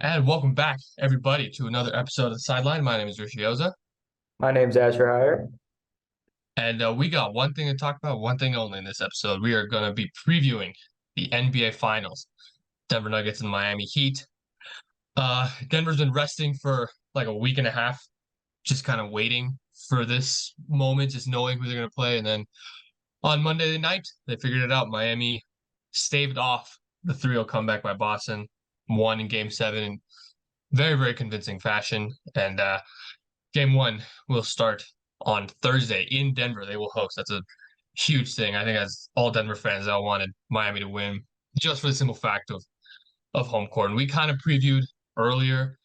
And welcome back, everybody, to another episode of the Sideline. My name is Rishioza, My name's Asher Hire. and we got one thing to talk about, one thing only in this episode. We are going to be previewing the NBA Finals, Denver Nuggets and Miami Heat. Denver's been resting for like a week and a half, just kind of waiting for this moment, just knowing who they're going to play. And then on Monday night, they figured it out. Miami staved off the 3-0 comeback by Boston, won in Game 7 in very, very convincing fashion. And Game 1 will start on Thursday in Denver. They will host. That's a huge thing. I think as all Denver fans, all wanted Miami to win just for the simple fact of home court. And we kind of previewed earlier.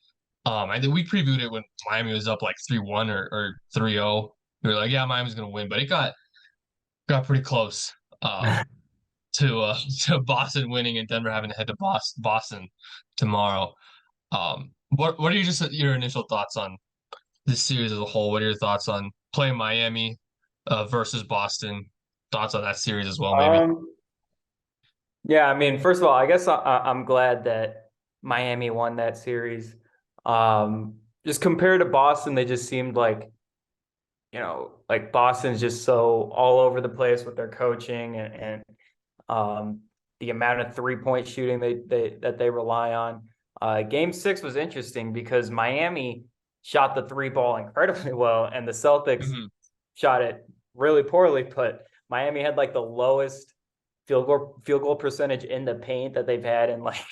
I think we previewed it when Miami was up like 3-1 or 3-0. We were like, yeah, Miami's gonna win, but it got pretty close to Boston winning and Denver having to head to Boston tomorrow. What are your initial thoughts on this series as a whole? What are your thoughts on playing Miami versus Boston? Thoughts on that series as well, maybe? Um, yeah, I mean, first of all, I guess I'm glad that Miami won that series. Just compared to Boston, they just seemed like Boston's just so all over the place with their coaching and the amount of 3-point shooting they rely on. Game 6 was interesting because Miami shot the three ball incredibly well, and the Celtics Hmm. shot it really poorly. But Miami had like the lowest field goal percentage in the paint that they've had in like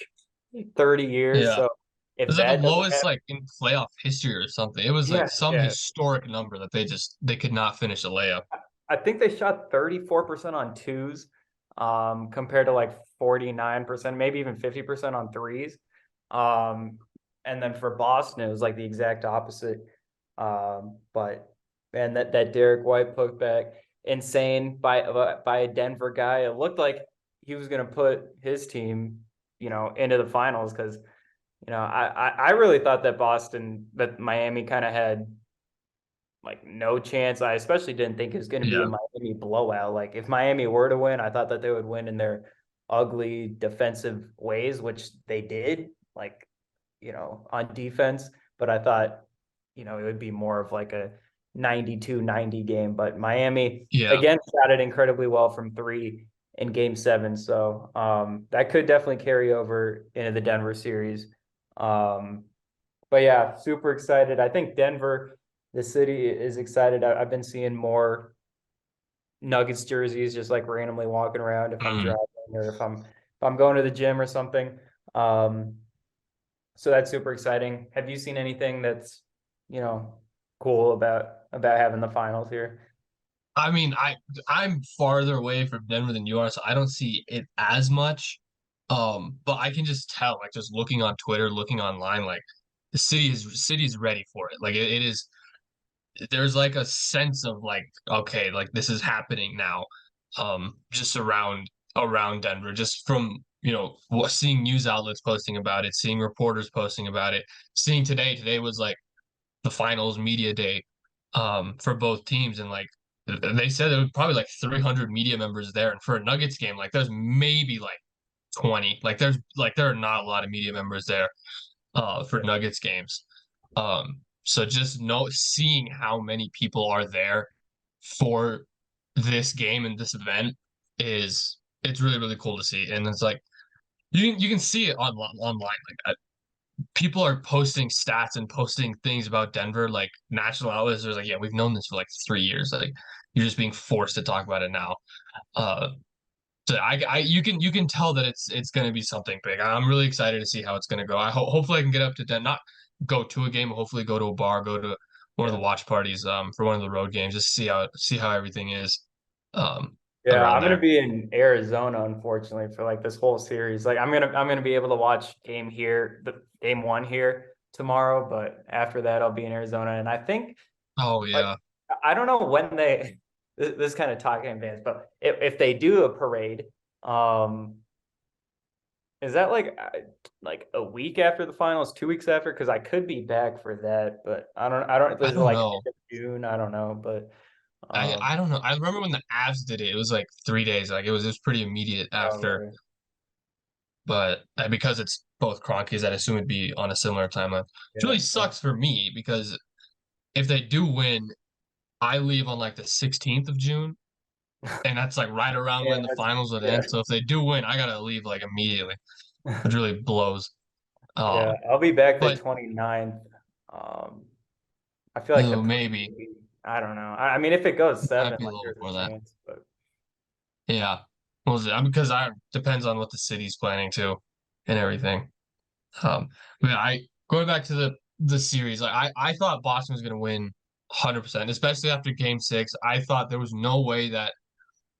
30 years. Yeah. So It if was like the that doesn't lowest happen, like in playoff history or something. It was like yeah, some yeah. historic number that they could not finish a layup. I think they shot 34% on twos, compared to like 49%, maybe even 50% on threes. Um, and then for Boston, it was like the exact opposite. But man, that Derek White putback, insane by a Denver guy. It looked like he was going to put his team, into the finals because I really thought that Miami kind of had like no chance. I especially didn't think it was going to be a Yeah. Miami blowout. Like if Miami were to win, I thought that they would win in their ugly defensive ways, which they did, like, on defense. But I thought, it would be more of like a 92-90 game. But Miami, Yeah. again, shot it incredibly well from three in Game 7. So that could definitely carry over into the Denver series. Um, but yeah, super excited. I think Denver, the city, is excited. I've been seeing more Nuggets jerseys just like randomly walking around if I'm Mm. driving or if I'm going to the gym or something. Um, so that's super exciting. Have you seen anything that's, you know, cool about having the finals here? I mean, I'm farther away from Denver than you are, so I don't see it as much. But I can just tell, like just looking on Twitter, looking online, like the city's ready for it. Like it is there's like a sense of like, okay, like this is happening now. Just around Denver, just from seeing news outlets posting about it, seeing reporters posting about it, seeing today was like the finals media day for both teams, and like they said there was probably like 300 media members there, and for a Nuggets game like there's maybe like 20. Like there are not a lot of media members there for Nuggets games. So just seeing how many people are there for this game and this event is it's really really cool to see. And it's like you can see it online like people are posting stats and posting things about Denver, like national outlets are like, yeah, we've known this for like 3 years. Like you're just being forced to talk about it now. Uh, so you can tell that it's going to be something big. I'm really excited to see how it's going to go. Hopefully I can get up to not go to a game, but hopefully go to a bar, go to one of the Yeah. watch parties for one of the road games, just see how everything is Yeah, around I'm gonna there. be in Arizona, unfortunately, for like this whole series. Like I'm gonna be able to watch the game 1 here tomorrow, but after that I'll be in Arizona. And I think Oh like yeah. I don't know when they this is kind of talking in advance, but if they do a parade, um, is that like a week after the finals, 2 weeks after? Because I could be back for that, but I don't. I This is don't like know. end of June. I don't know, but I um, I don't know. I remember when the Avs did it. It was like 3 days. Like it was pretty immediate after. probably. but because it's both Kroenkes, I'd assume it'd be on a similar timeline. Which Yeah. really sucks for me because if they do win, I leave on like the 16th of June, and that's like right around Yeah, when the that's, finals would yeah. end. So if they do win, I gotta leave like immediately, which really blows. Yeah, Um, I'll be back the but 29th. Um, I feel like the maybe I don't know. I mean, if it goes might seven, be a like little there's before a that. chance, but Yeah, well, because I depends on what the city's planning to and everything. But I going back to the series, like I thought Boston was gonna win 100%, especially after Game 6. I thought there was no way that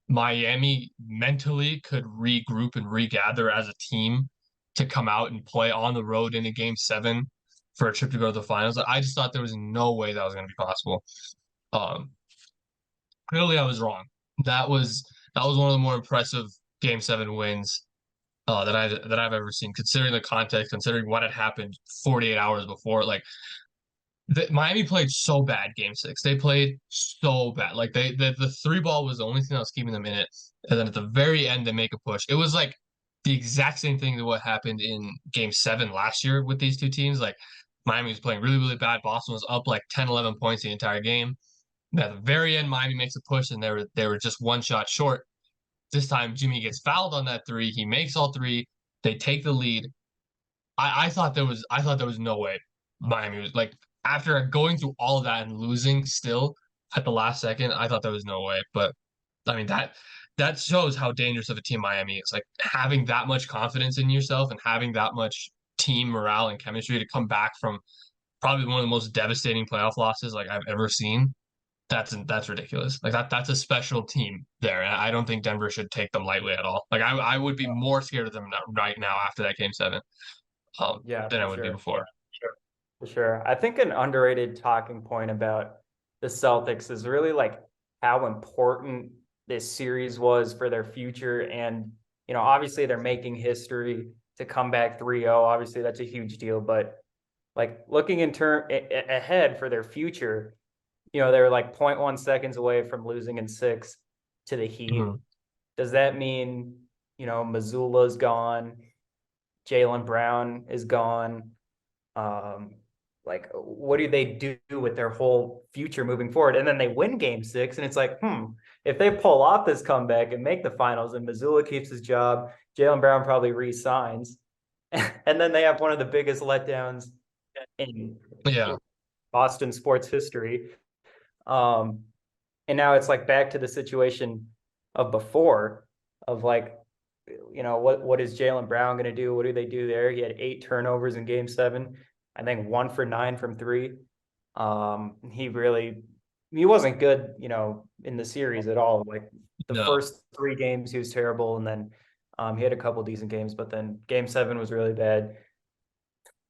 Miami mentally could regroup and regather as a team to come out and play on the road in a Game 7 for a trip to go to the finals. I just thought there was no way that was going to be possible. Um, Clearly, I was wrong. That was that was one of the more impressive Game 7 wins that I've ever seen, considering the context, considering what had happened 48 hours before. Like Miami played so bad Game 6. They played so bad. Like the three ball was the only thing that was keeping them in it. And then at the very end, they make a push. It was like the exact same thing to what happened in Game 7 last year with these two teams. Like Miami was playing really, really bad. Boston was up like 10, 11 points the entire game. And at the very end, Miami makes a push, and they were just one shot short. This time, Jimmy gets fouled on that three. He makes all three. They take the lead. I thought there was no way Miami was like after going through all of that and losing still at the last second. I thought there was no way, but I mean that shows how dangerous of a team Miami is. Like having that much confidence in yourself and having that much team morale and chemistry to come back from probably one of the most devastating playoff losses like I've ever seen. That's ridiculous. Like that's a special team there, and I don't think Denver should take them lightly at all. Like I would be more scared of them right now after that Game 7 yeah, than I for would be sure. before. For sure. I think an underrated talking point about the Celtics is really like how important this series was for their future. And, obviously they're making history to come back 3-0. Obviously, that's a huge deal. But like looking in turn ahead for their future, they were like 0.1 seconds away from losing in six to the Heat. Mhm. Does that mean, Missoula's gone? Jaylen Brown is gone. Um, like, what do they do with their whole future moving forward? And then they win Game 6, and it's like, if they pull off this comeback and make the finals, and Missoula keeps his job, Jaylen Brown probably re-signs, and then they have one of the biggest letdowns in Yeah, Boston sports history. Um, and now it's like back to the situation of before, of like, what is Jaylen Brown going to do? What do they do there? He had 8 turnovers in Game 7. I think 1 for 9 from three. He wasn't good, in the series at all. Like the no, first 3 games, he was terrible, and then he had a couple decent games, but then Game 7 was really bad.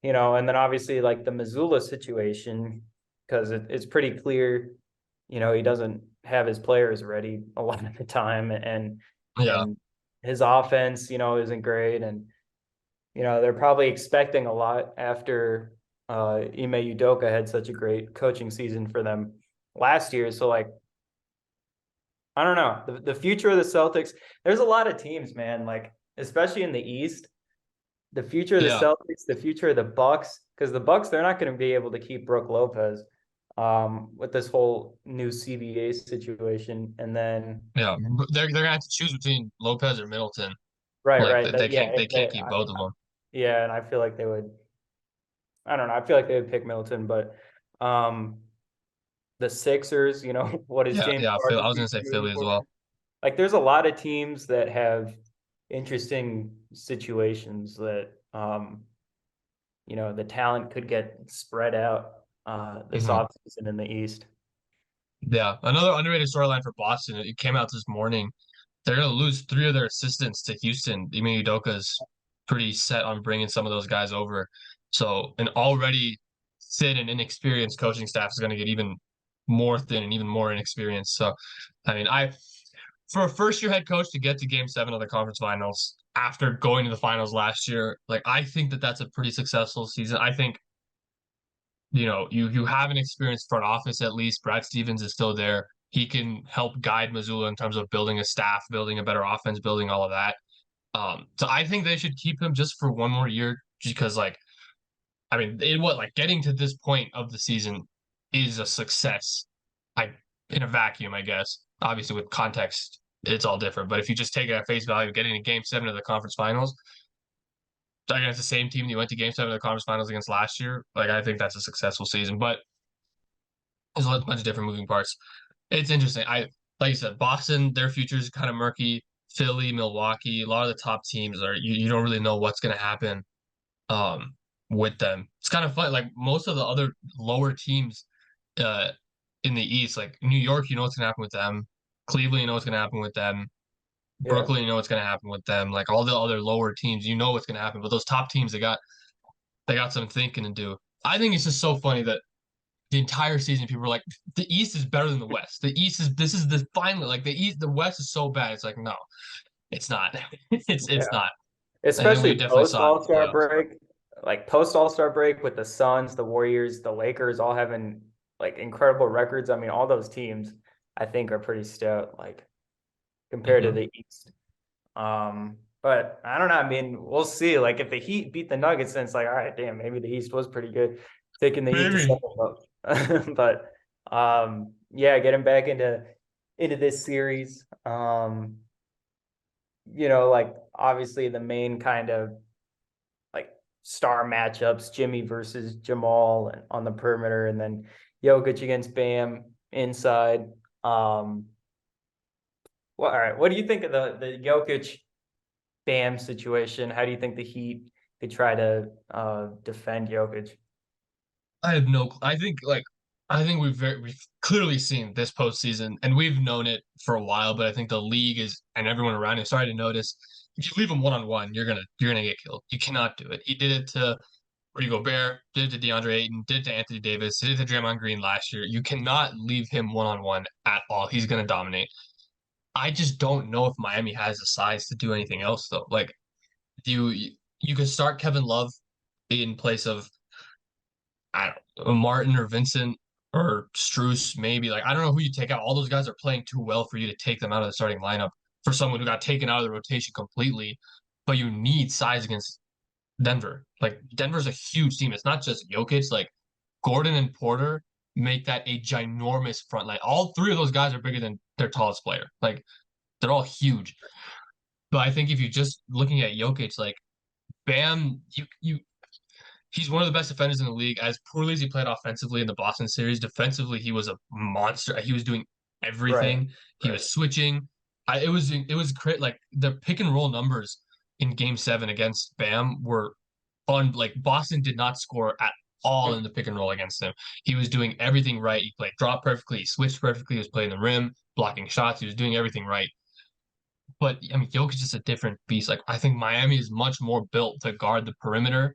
And then obviously like the Missoula situation, because it's pretty clear, he doesn't have his players ready a lot of the time, and yeah, and his offense, isn't great, and they're probably expecting a lot after Ime Udoka had such a great coaching season for them last year. So like, I don't know, the future of the Celtics. There's a lot of teams, man. Like especially in the East, the future of the yeah, Celtics, the future of the Bucks, because the Bucks they're not going to be able to keep Brooke Lopez with this whole new CBA situation, and then yeah. They're gonna have to choose between Lopez or Middleton. Like right, they that yeah, can't they can't keep both of them. yeah, and I feel like they would. I don't know. I feel like they would pick Middleton, but um, the Sixers, what is Yeah, James yeah. Harden I was gonna say moving Philly as forward? well. Like, there's a lot of teams that have interesting situations that the talent could get spread out this Mhm. offseason in the East. Yeah, another underrated storyline for Boston. It came out this morning. They're gonna lose three of their assistants to Houston. Ime Udoka's pretty set on bringing some of those guys over. So an already thin and inexperienced coaching staff is gonna get even more thin and even more inexperienced. So, I mean, for a first year head coach to get to Game 7 of the conference finals after going to the finals last year, like I think that's a pretty successful season. I think you have an experienced front office at least. Brad Stevens is still there. He can help guide Missoula in terms of building a staff, building a better offense, building all of that. So I think they should keep him just for one more year, just because like I mean, like getting to this point of the season is a success. I in a vacuum, I guess. Obviously, with context, it's all different. But if you just take it at face value, getting to Game 7 of the conference finals against the same team you went to Game 7 of the conference finals against last year, like I think that's a successful season. But there's a bunch of different moving parts. It's interesting. Like you said, Boston, their future is kind of murky. Philly, Milwaukee, a lot of the top teams are you don't really know what's going to happen um with them. It's kind of fun. Like most of the other lower teams uh in the East, like New York, you know what's gonna happen with them. Cleveland, you know what's gonna happen with them. Yeah. Brooklyn, you know what's gonna happen with them. Like all the other lower teams, you know what's gonna happen. But those top teams, they got some thinking to do. I think it's just so funny that the entire season people were like, the East is better than the West. The East is this is the finally like the West is so bad. It's like, no, it's not. It's Yeah. not. And then we Especially definitely post saw it in the All-Star playoffs. break, like post All-Star break with the Suns, the Warriors, the Lakers all having like incredible records. I mean, all those teams I think are pretty stout, like compared to Mhm. the East. But I don't know. I mean, we'll see. Like if the Heat beat the Nuggets, then it's like, all right, damn, maybe the East was pretty good, taking the Heat to Maybe. second up. But yeah, getting back into this series. Like obviously the main kind of like star matchups, Jimmy versus Jamal and on the perimeter, and then Jokic against Bam inside. Well, all right. What do you think of the Jokic Bam situation? How do you think the Heat could try to defend Jokic? I have no. I think we've clearly seen this postseason, and we've known it for a while. But I think the league is and everyone around him starting to notice. If you leave him 1-on-1, you're gonna get killed. You cannot do it. He did it to Rudy Gobert, did it to DeAndre Ayton, did it to Anthony Davis, did it to Draymond Green last year. You cannot leave him 1-on-1 at all. He's gonna dominate. I just don't know if Miami has the size to do anything else though. Like you could start Kevin Love in place of I don't know, Martin or Vincent or Struess, maybe. Like, I don't know who you take out. All those guys are playing too well for you to take them out of the starting lineup for someone who got taken out of the rotation completely. But you need size against Denver. Like, Denver's a huge team. It's not just Jokic. Like, Gordon and Porter make that a ginormous front line. All three of those guys are bigger than their tallest player. Like, they're all huge. But I think if you just looking at Jokic, like, Bam, he's one of the best defenders in the league. As poorly as he played offensively in the Boston series, defensively he was a monster. He was doing Right. everything. He Right. was switching. It was great. Like the pick and roll numbers in Game 7 against Bam were on. Like Boston did not score at all in the pick and roll against him. He was doing everything right. He played drop perfectly. He switched perfectly. He was playing the rim, blocking shots. He was doing everything right. But I mean, Jokic is just a different beast. Like I think Miami is much more built to guard the perimeter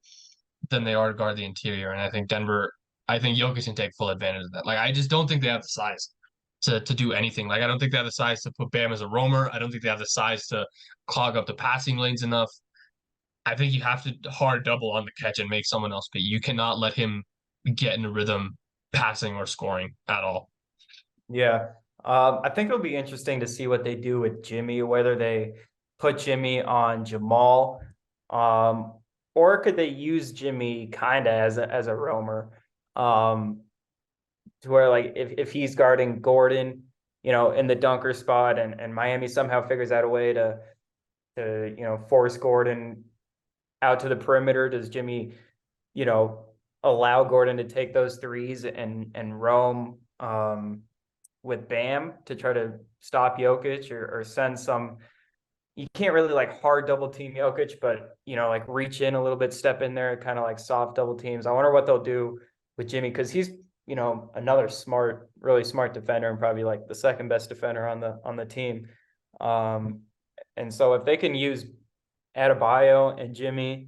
than they are to guard the interior. And I think Jokic can take full advantage of that. Like I just don't think they have the size to do anything. Like I don't think they have the size to put Bam as a roamer. I don't think they have the size to clog up the passing lanes enough. I think you have to hard double on the catch and make someone else beat. You cannot let him get in a rhythm passing or scoring at all. Yeah. I think it'll be interesting to see what they do with Jimmy, whether they put Jimmy on Jamal, um, or could they use Jimmy kind of as a roamer, um, to where like if he's guarding Gordon, in the dunker spot, and Miami somehow figures out a way to force Gordon out to the perimeter, does Jimmy, you know, allow Gordon to take those threes and roam with Bam to try to stop Jokic or send some. You can't really like hard double team Jokic, but like reach in a little bit, step in there, kind of like soft double teams. I wonder what they'll do with Jimmy because he's another smart, really smart defender and probably like the second best defender on the team. Um, and so if they can use Adebayo and Jimmy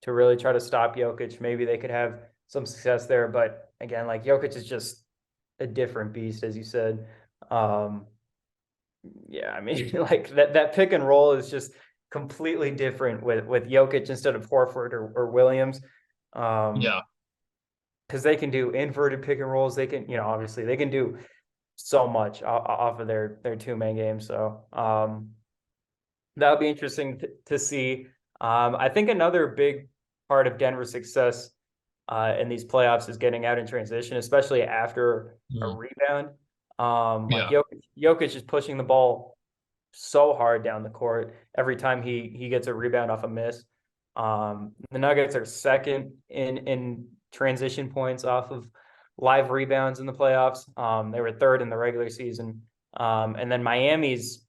to really try to stop Jokic, maybe they could have some success there. But again, like Jokic is just a different beast, as you said. Um, yeah, I mean, like that pick and roll is just completely different with Jokic instead of Horford or Williams. Yeah. Because they can do inverted pick and rolls. They can, obviously they can do so much off of their two main games. So That'll be interesting to see. I think another big part of Denver's success in these playoffs is getting out in transition, especially after a Mhm. rebound. Like Yeah. Jokic is pushing the ball so hard down the court every time he gets a rebound off a miss. The Nuggets are second in transition points off of live rebounds in the playoffs. They were third in the regular season. And then Miami's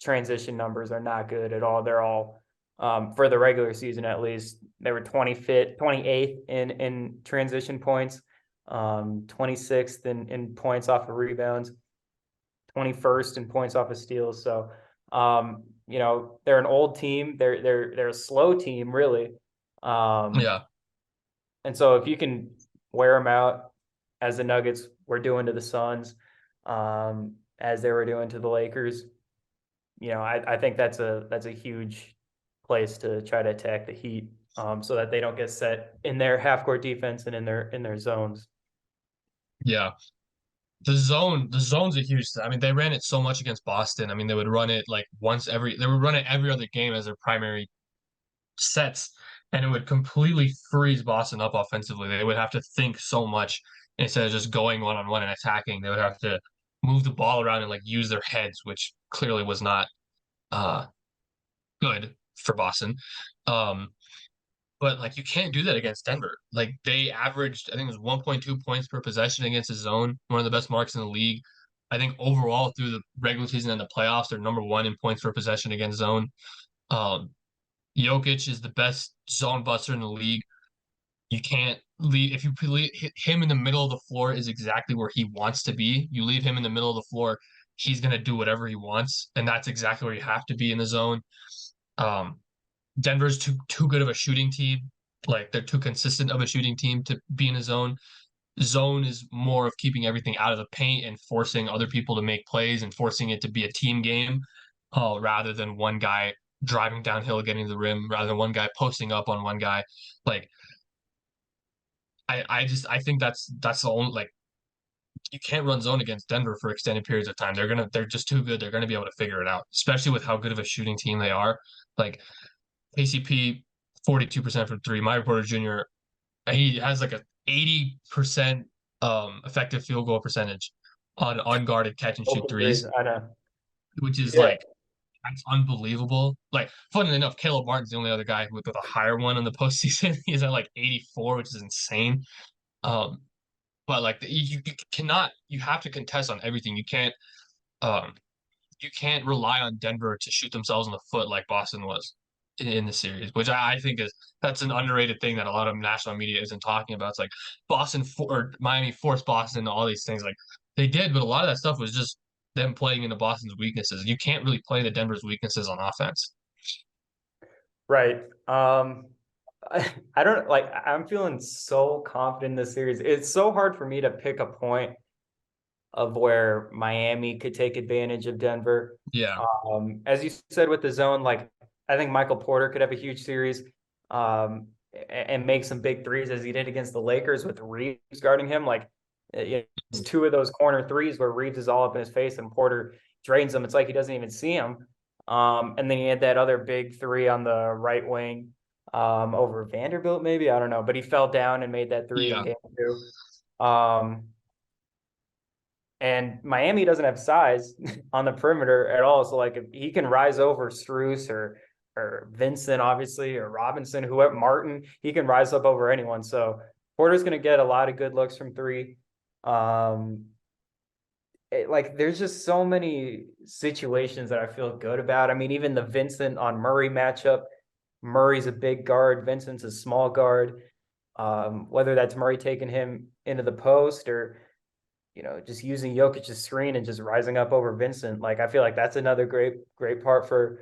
transition numbers are not good at all. They're all for the regular season at least. They were 28th in transition points, 26th in points off of rebounds, 21st in points off of steals. So they're an old team. They're a slow team, really. Um, Yeah. and so if you can wear them out, as the Nuggets were doing to the Suns, as they were doing to the Lakers, I think that's a huge place to try to attack the Heat, so that they don't get set in their half court defense and in their zones. Yeah. The zone's a huge. I mean, they ran it so much against Boston. I mean, they would run it like they would run it every other game as their primary sets, and it would completely freeze Boston up offensively. They would have to think so much instead of just going one on one and attacking. They would have to move the ball around and like use their heads, which clearly was not uh good for Boston. Um, but like you can't do that against Denver. Like they averaged, I think it was 1.2 points per possession against the zone, one of the best marks in the league. I think overall through the regular season and the playoffs, they're number one in points per possession against zone. Um, Jokic is the best zone buster in the league. You can't leave if you hit him in the middle of the floor is exactly where he wants to be. You leave him in the middle of the floor, he's gonna do whatever he wants, and that's exactly where you have to be in the zone. Um, Denver's too good of a shooting team. Like they're too consistent of a shooting team to be in a zone. Zone is more of keeping everything out of the paint and forcing other people to make plays and forcing it to be a team game, rather than one guy driving downhill getting to the rim, rather than one guy posting up on one guy. Like I think that's the only like you can't run zone against Denver for extended periods of time. They're just too good. They're gonna be able to figure it out, especially with how good of a shooting team they are. Like KCP 42% from three. Michael Porter Jr. He has like a 80% effective field goal percentage on unguarded catch and shoot Open threes, threes, I know. which is Yeah, like that's unbelievable. Like, funnily enough, Caleb Martin's the only other guy with a higher one in the postseason. He's at like 84, which is insane. Um, but like you cannot you have to contest on everything. Um you can't rely on Denver to shoot themselves in the foot like Boston was in the series, which I think that's an underrated thing that a lot of national media isn't talking about. It's like or Miami forced Boston to all these things. Like they did, but a lot of that stuff was just them playing into Boston's weaknesses. You can't really play to Denver's weaknesses on offense. right. I don't like. I'm feeling so confident in this series. It's so hard for me to pick a point of where Miami could take advantage of Denver. Yeah. As you said with the zone, like I think Michael Porter could have a huge series, and make some big threes as he did against the Lakers with Reeves guarding him. Like it's two of those corner threes where Reeves is all up in his face and Porter drains them. It's like he doesn't even see him. And then he had that other big three on the right wing, over Vanderbilt, maybe I don't know, but he fell down and made that three in Yeah. game two. And Miami doesn't have size on the perimeter at all. So like if he can rise over Strus or Vincent, obviously, or Robinson, whoever Martin, he can rise up over anyone. So Porter's gonna get a lot of good looks from three. Um like there's just so many situations that I feel good about. I mean, even the Vincent on Murray matchup, Murray's a big guard, Vincent's a small guard. Whether that's Murray taking him into the post or just using Jokic's screen and just rising up over Vincent. Like I feel like that's another great part for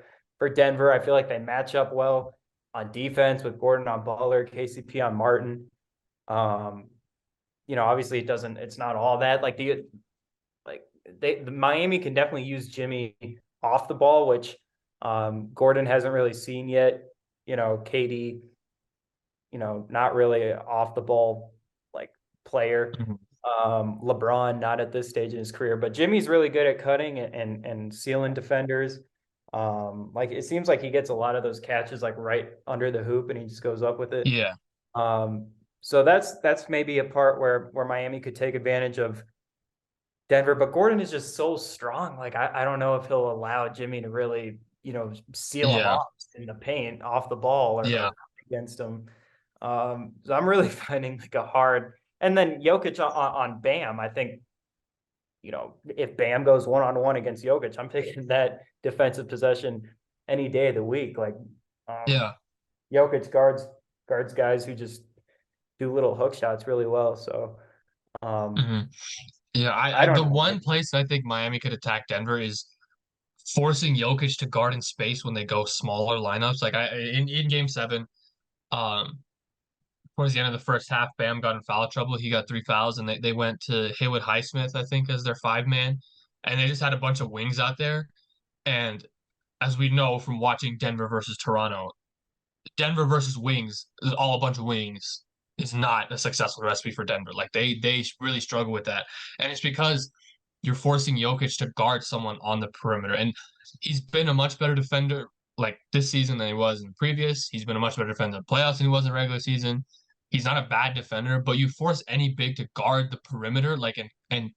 Denver. I feel like they match up well on defense with Gordon on Butler, KCP on Martin. Obviously it's not all that. The Miami can definitely use Jimmy off the ball, which Gordon hasn't really seen yet. KD, not really off the ball like player. Mhm. LeBron not at this stage in his career, but Jimmy's really good at cutting and sealing defenders. Like it seems like he gets a lot of those catches like right under the hoop and he just goes up with it. Yeah. So that's maybe a part where Miami could take advantage of Denver, but Gordon is just so strong. Like I don't know if he'll allow Jimmy to really, seal him Yeah. off in the paint off the ball Yeah. or against him. So I'm really finding like a hard and then Jokic on Bam, I think, if Bam goes one-on-one against Jokic, I'm taking that defensive possession any day of the week. Like um Yeah. Jokic guards guys who just do little hook shots really well. So um Hmm. Yeah. I The don't know. one place I think Miami could attack Denver is forcing Jokic to guard in space when they go smaller lineups. Like in game seven, um, towards the end of the first half, Bam got in foul trouble. He got 3 fouls, and they went to Haywood Highsmith, I think, as their 5 man, and they just had a bunch of wings out there. And as we know from watching Denver versus Toronto, Denver versus wings is all a bunch of wings is not a successful recipe for Denver. Like they really struggle with that, and it's because you're forcing Jokic to guard someone on the perimeter, and he's been a much better defender like this season than he was in the previous. He's been a much better defender in the playoffs than he was in the regular season. He's not a bad defender, but you force any big to guard the perimeter, like and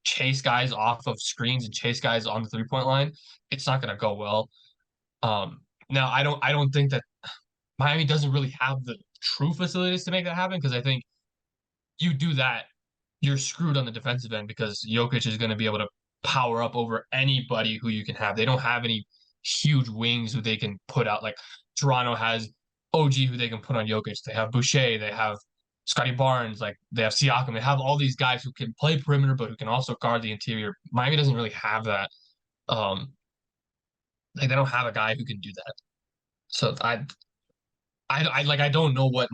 chase guys off of screens and chase guys on the 3 point line. It's not going to go well. Now I don't think that Miami doesn't really have the true facilities to make that happen because I think you do that, you're screwed on the defensive end because Jokic is going to be able to power up over anybody who you can have. They don't have any huge wings who they can put out. Like Toronto has OG who they can put on Jokic. They have Boucher. They have Scotty Barnes. Like they have Siakam. They have all these guys who can play perimeter but who can also guard the interior. Miami doesn't really have that. Um, like they don't have a guy who can do that. So I don't know what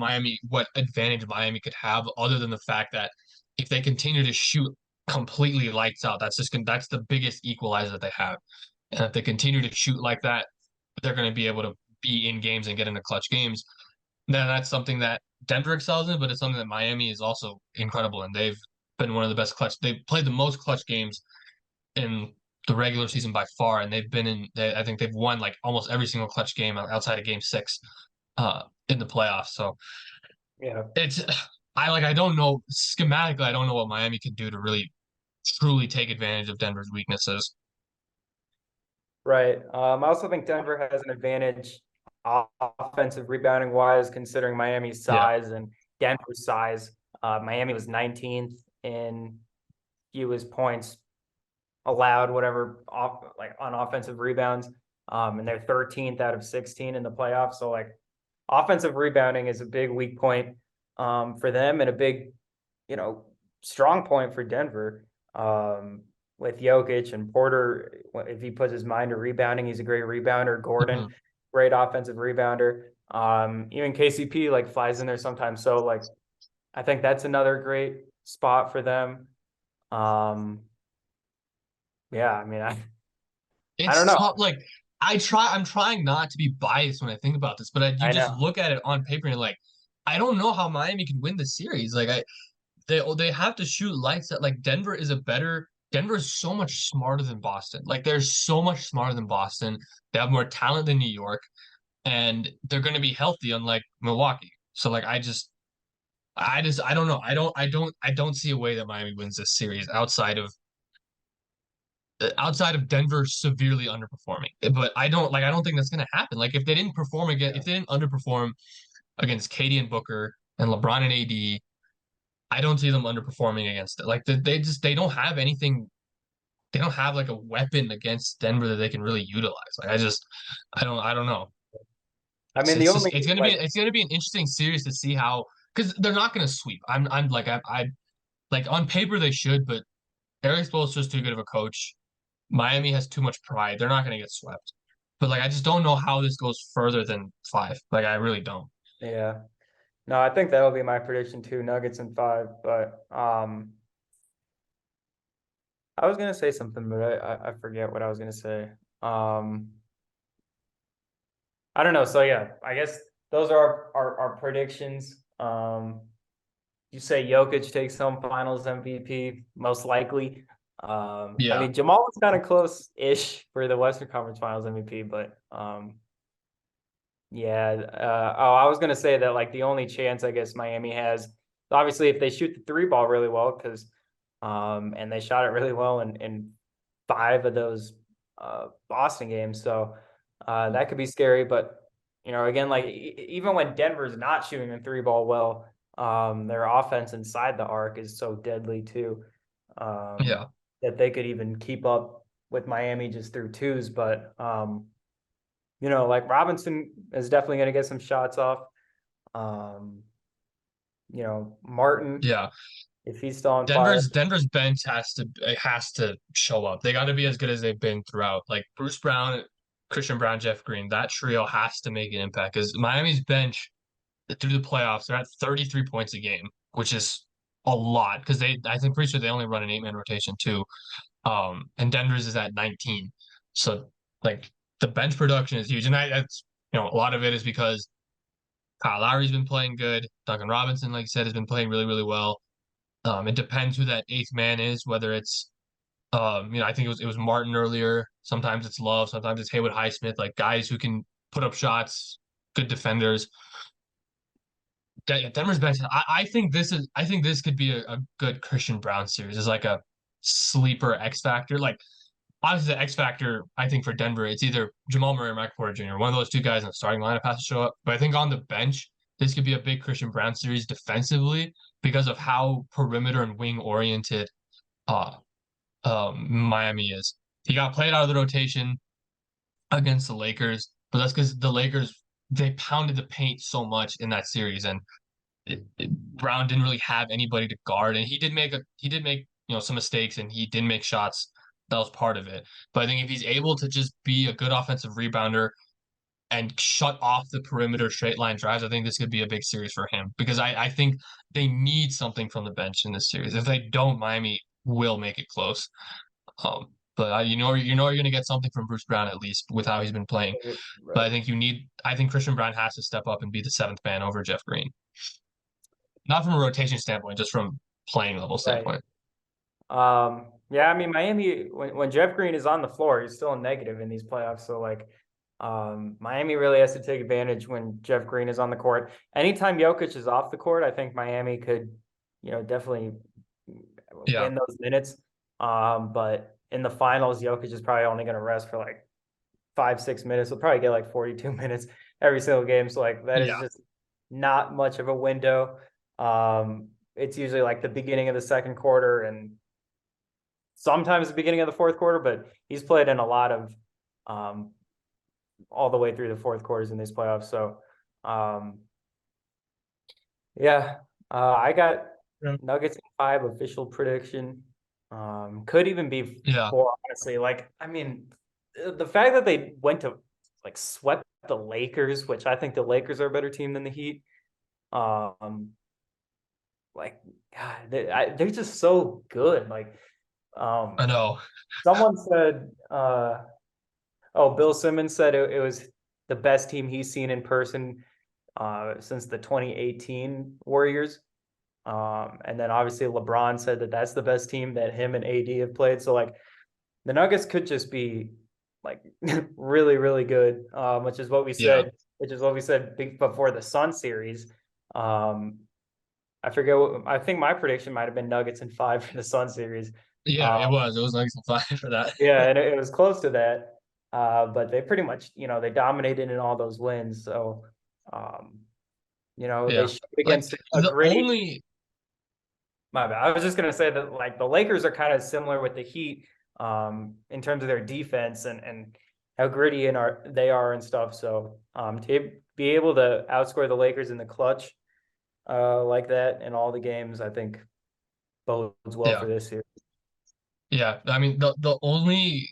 advantage Miami could have other than the fact that if they continue to shoot completely lights out, that's the biggest equalizer that they have. And if they continue to shoot like that, they're going to be able to be in games and get into clutch games. Then that's something that Denver excels in, but it's something that Miami is also incredible in. They've been one of the best clutch. They've played the most clutch games in the regular season by far, and I think they've won like almost every single clutch game outside of Game 6 in the playoffs. So Yeah, it's I don't know schematically. I don't know what Miami can do to really truly take advantage of Denver's weaknesses. right. I also think Denver has an advantage offensive rebounding wise, considering Miami's Yeah. size and Denver's size. Miami was 19th in fewest points allowed, whatever, off like on offensive rebounds. And they're 13th out of 16 in the playoffs. So like offensive rebounding is a big weak point for them and a big, strong point for Denver. With Jokic and Porter, if he puts his mind to rebounding, he's a great rebounder. Gordon, Mhm. great offensive rebounder. Even KCP like flies in there sometimes. So like I think that's another great spot for them. Um, yeah, I mean I don't It's know. tough. Like I'm trying not to be biased when I think about this, but you I just know. look at it on paper and you're like, I don't know how Miami can win the series. They have to shoot lights at like Denver is so much smarter than Boston. Like they're so much smarter than Boston. They have more talent than New York, and they're going to be healthy, unlike Milwaukee. So like I don't know. I don't see a way that Miami wins this series outside of Denver severely underperforming. But I don't think that's going to happen. Like if they didn't underperform against KD and Booker and LeBron and AD, I don't see them underperforming against it. Like they don't have anything. They don't have like a weapon against Denver that they can really utilize. Like I don't know. I mean, the only like It's gonna be an interesting series to see how because they're not gonna sweep. I'm like I like on paper they should, but Eric Spoelstra is too good of a coach. Miami has too much pride. They're not gonna get swept. But like I just don't know how this goes further than 5. Like I really don't. yeah. No, I think that'll be my prediction too, Nuggets in 5. But I was gonna say something, but I forget what I was gonna say. Um I don't know. So yeah, I guess those are our predictions. You say Jokic takes home finals MVP, most likely. I Yeah. mean, Jamal was kind of close-ish for the Western Conference Finals MVP, but yeah. Oh, I was gonna say that like the only chance I guess Miami has, obviously, if they shoot the three ball really well, because and they shot it really well in five of those Boston games, so that could be scary. But again, like even when Denver's not shooting the three ball well, their offense inside the arc is so deadly too, um, Yeah. that they could even keep up with Miami just through twos. But like Robinson is definitely going to get some shots off. Um, Martin, Yeah. if he's still on fire. Denver's bench has to show up. They got to be as good as they've been throughout. Like Bruce Brown, Christian Brown, Jeff Green, that trio has to make an impact because Miami's bench through the playoffs, they're at 33 points a game, which is a lot because I think pretty sure they only run an 8-man rotation too. And Denver's is at 19. So like the bench production is huge. And that's a lot of it is because Kyle Lowry's been playing good. Duncan Robinson, like you said, has been playing really, really well. It depends who that eighth man is, whether it's I think it was Martin earlier. Sometimes it's Love, sometimes it's Haywood Highsmith, like guys who can put up shots, good defenders. Denver's bench. I think this could be a good Christian Brown series. It's like a sleeper X factor. Like obviously the X factor, I think for Denver, it's either Jamal Murray or Michael Porter Jr. One of those two guys in the starting lineup has to show up. But I think on the bench, this could be a big Christian Brown series defensively because of how perimeter and wing oriented uh Miami is. He got played out of the rotation against the Lakers, but that's because the Lakers they pounded the paint so much in that series, and Brown didn't really have anybody to guard, and he did make some mistakes, and he did make shots. That was part of it. But I think if he's able to just be a good offensive rebounder and shut off the perimeter straight line drives, I think this could be a big series for him because I think they need something from the bench in this series. If they don't, Miami will make it close. But you're going to get something from Bruce Brown at least with how he's been playing. But Right. I think Christian Brown has to step up and be the seventh man over Jeff Green. Not from a rotation standpoint, just from playing level Right. standpoint. Yeah, I mean Miami when Jeff Green is on the floor, he's still a negative in these playoffs. So like Miami really has to take advantage when Jeff Green is on the court. Anytime Jokic is off the court, I think Miami could, definitely Yeah. win those minutes. But in the finals, Jokic is probably only gonna rest for like 5, 6 minutes. He'll probably get like 42 minutes every single game. So like that is Yeah. just not much of a window. It's usually like the beginning of the second quarter and sometimes the beginning of the fourth quarter, but he's played in a lot of um, all the way through the fourth quarters in these playoffs. So, um, yeah, I got Yeah. Nuggets in five official prediction. Could even be Yeah. four, honestly. Like, I mean, the fact that they went to like swept the Lakers, which I think the Lakers are a better team than the Heat. Um, like, God, they're just so good. Like, I um, know. someone said, oh, Bill Simmons said it was the best team he's seen in person since the 2018 Warriors. And then obviously LeBron said that that's the best team that him and AD have played. So like the Nuggets could just be like really, really good, Yeah. which is what we said before the Sun series. Um, I forget I think my prediction might have been Nuggets in five for the Sun series. Yeah, Uh, it was. It was nice and fine for that. yeah, and it was close to that. But they pretty much, they dominated in all those wins. So, um, they Yeah. showed Like against a the great. only My bad. I was just gonna say that like the Lakers are kind of similar with the Heat, in terms of their defense and how gritty and are they are and stuff. So, to be able to outscore the Lakers in the clutch, like that in all the games, I think bodes well for yeah. this year. Yeah, I mean the only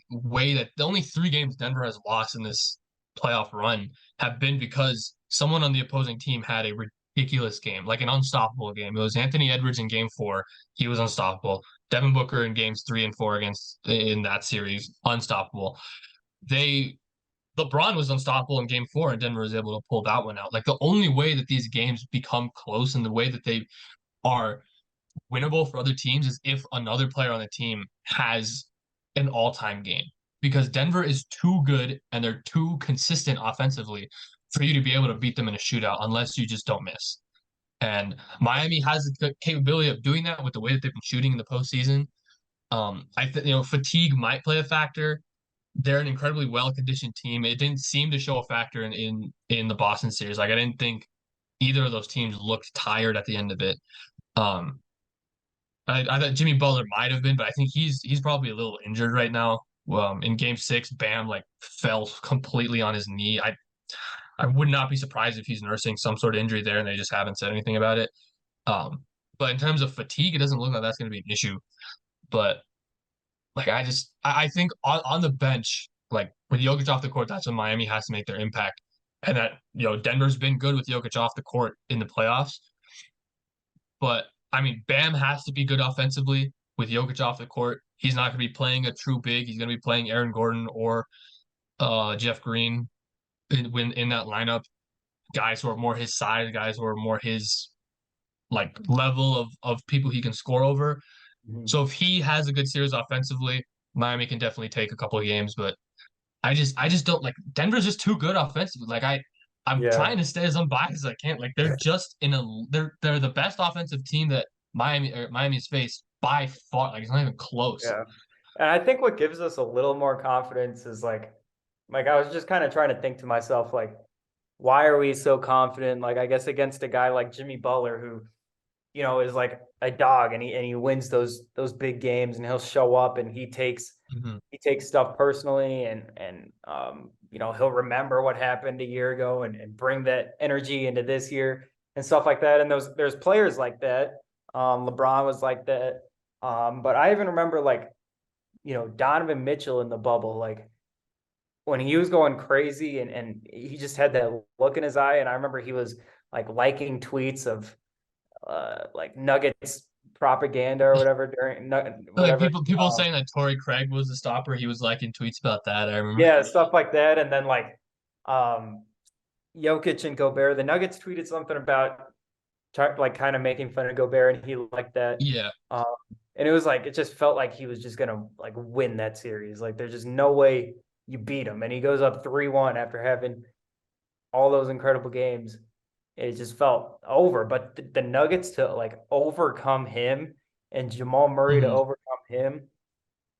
three games Denver has lost in this playoff run have been because someone on the opposing team had a ridiculous game, like an unstoppable game. It was Anthony Edwards in game four, he was unstoppable. Devin Booker in games three and four against in that series, unstoppable. They LeBron was unstoppable in game four, and Denver was able to pull that one out. Like the only way that these games become close and the way that they are winnable for other teams is if another player on the team has an all-time game because Denver is too good and they're too consistent offensively for you to be able to beat them in a shootout unless you just don't miss. And Miami has the capability of doing that with the way that they've been shooting in the postseason. I think fatigue might play a factor. They're an incredibly well-conditioned team. It didn't seem to show a factor in the Boston series. Like I didn't think either of those teams looked tired at the end of it. Um, I thought Jimmy Butler might have been, but I think he's probably a little injured right now. In Game 6, Bam like fell completely on his knee. I would not be surprised if he's nursing some sort of injury there, and they just haven't said anything about it. But in terms of fatigue, it doesn't look like that's going to be an issue. But like I think on the bench, like with Jokic off the court, that's when Miami has to make their impact. And that Denver's been good with Jokic off the court in the playoffs. But I mean, Bam has to be good offensively with Jokic off the court. He's not going to be playing a true big. He's going to be playing Aaron Gordon or Jeff Green in that lineup. Guys who are more his size, guys who are more his like level of people he can score over. Mhm. So if he has a good series offensively, Miami can definitely take a couple of games. But I just don't like Denver's just too good offensively. Like I'm Yeah. trying to stay as unbiased as I can. Like they're the best offensive team that Miami's faced by far. Like it's not even close. Yeah. And I think what gives us a little more confidence is like I was just kind of trying to think to myself, like, why are we so confident? Like, I guess against a guy like Jimmy Butler, who, is like a dog and he wins those big games and he'll show up and Mhm. he takes stuff personally and he'll remember what happened a year ago and bring that energy into this year and stuff like that. And there's players like that. LeBron was like that. But I even remember like, Donovan Mitchell in the bubble, like when he was going crazy and he just had that look in his eye. And I remember he was like liking tweets of like Nuggets propaganda or whatever during Like whatever. people saying that Torrey Craig was the stopper. He was liking tweets about that. I remember. Yeah, stuff like that. And then like um Jokic and Gobert, the Nuggets tweeted something about like kind of making fun of Gobert, and he liked that. Yeah. Um, and it was like it just felt like he was just gonna like win that series. Like there's just no way you beat him, and he goes up 3-1 after having all those incredible games. It just felt over. But the Nuggets to like overcome him and Jamal Murray to Mhm. overcome him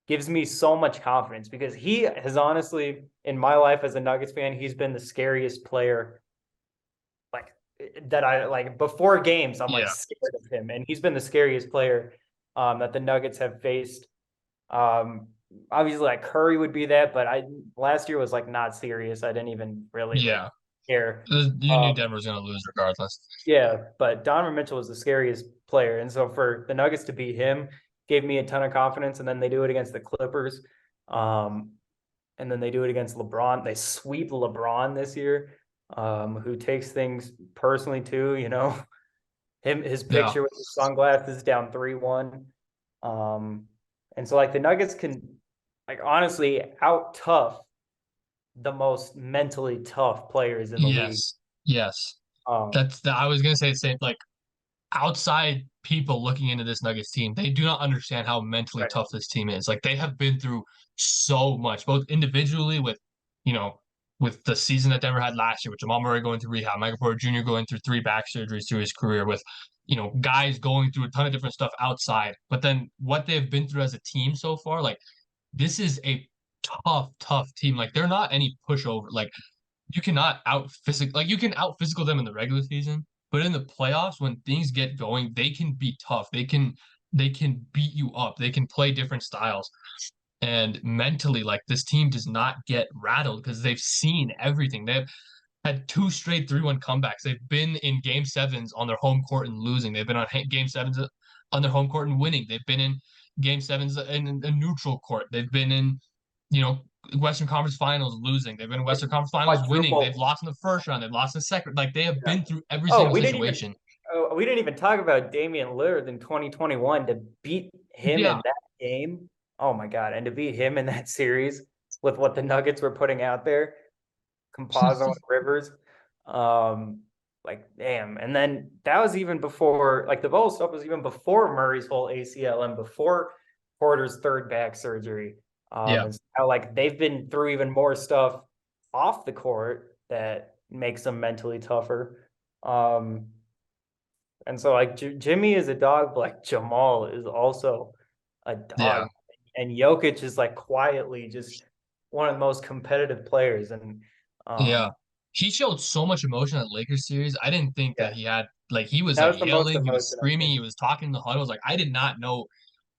gives me so much confidence because he has honestly, in my life as a Nuggets fan, he's been the scariest player like that I like before games. I'm like Yeah. scared of him, and he's been the scariest player that the Nuggets have faced. Um, Obviously, like Curry would be that, but I last year was like not serious. I didn't even really like Yeah. care. You knew Um, Denver was gonna lose regardless. yeah, but Donovan Mitchell was the scariest player, and so for the Nuggets to beat him gave me a ton of confidence. And then they do it against the Clippers, um, and then they do it against LeBron. They sweep LeBron this year, who takes things personally too. His Yeah. picture with his sunglasses down 3-1. Um, and so like the Nuggets can like honestly out tough the most mentally tough players in the league. Yes. Yes. Um, I was gonna say the same. Like outside people looking into this Nuggets team, they do not understand how mentally right. tough this team is. Like they have been through so much, both individually you know, with the season that Denver had last year, with Jamal Murray going through rehab, Michael Porter Jr. going through 3 back surgeries through his career, with guys going through a ton of different stuff outside. But then what they've been through as a team so far, like this is a tough team. Like they're not any pushover. Like you cannot out physical like you can out physical them in the regular season, but in the playoffs when things get going, they can be tough. They can beat you up. They can play different styles. And mentally, like this team does not get rattled because they've seen everything. They've had 2 straight 3-1 comebacks. They've been in game sevens on their home court and losing. They've been on game sevens on their home court and winning. They've been in game sevens in a neutral court. They've been in, you know, Western Conference Finals losing. They've been in Western Conference Finals winning. They've Quadruple. lost in the first round. They've lost in the second. Like they have Yeah. been through every Oh, single situation. we didn't even talk about Damian Lillard in 2021 to beat him in Yeah. that game. Oh my God. And to beat him in that series with what the Nuggets were putting out there, Compazzo and Rivers. Um, like, damn. And then that was even before, like, the Bol stuff was even before Murray's whole ACL and before Porter's third back surgery. Yeah. And so now, like, they've been through even more stuff off the court that makes them mentally tougher. Um, and so, like, Jimmy is a dog, but like Jamal is also a Yeah. dog. And Jokic is like quietly just one of the most competitive players. And Yeah. um, He showed so much emotion at Lakers series. I didn't think yeah, that he had like he was that like was the most yelling, he was emotion I've screaming, seen. he was talking in the huddles. Like I did not know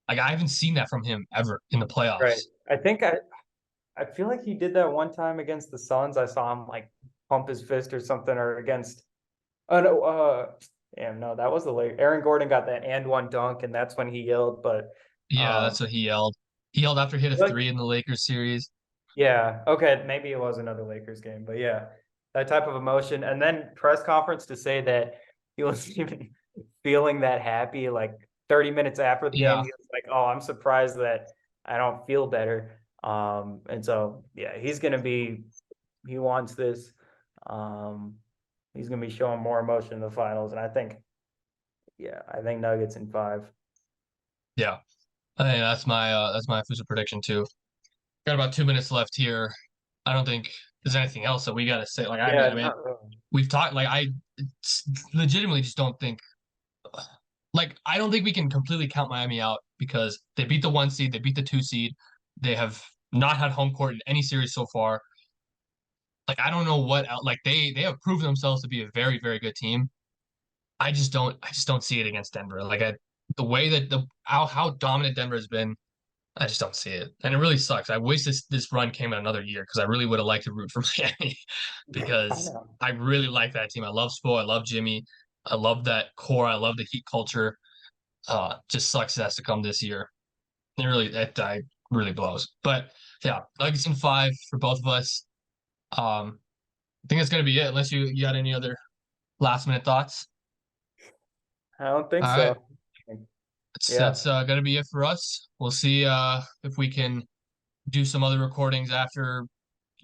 like I haven't seen that from him ever in the Right. playoffs. I feel like he did that one time against the Suns. I saw him like pump his fist or something, or against oh no, damn no, that was the late Aaron Gordon got that and one dunk, and that's when he yelled. But Yeah, um that's what he yelled. He yelled after he hit a like three in the Lakers series. yeah, okay, maybe it was another Lakers game, but yeah, that type of emotion. And then press conference to say that he wasn't even feeling that happy, like 30 minutes after the game, Yeah. he was like, "Oh, I'm surprised that I don't feel better." And so yeah, he wants this. Um, he's gonna be showing more emotion in the finals, and I think Nuggets in five. Yeah. I think that's my official prediction too. Got about 2 minutes left here. I don't think there's anything else that we gotta say. Like Yeah, I mean, not really. we've talked like I legitimately just don't think like I don't think we can completely count Miami out because they beat the 1 seed, they beat the 2 seed. They have not had home court in any series so far. Like I don't know what like they have proven themselves to be a very very good team. I just don't see it against Denver. Like the way that the how dominant Denver has been, I just don't see it, and it really sucks. I wish this run came in another year because I really would have liked to root for Miami I because know. I really like that team. I love Spo, I love Jimmy, I love that core, I love the Heat culture. Just sucks it has to come this year. It really that I really blows. But yeah, Nuggets in five for both of us. I think that's gonna be it. Unless you got any other last minute thoughts. I don't think All right, so. Yeah, that's gonna be it for us. We'll see if we can do some other recordings after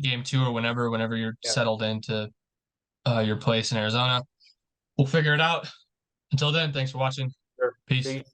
game two or whenever you're yeah, settled into your place in Arizona. We'll figure it out. Until then, thanks for watching. sure. Peace. Peace.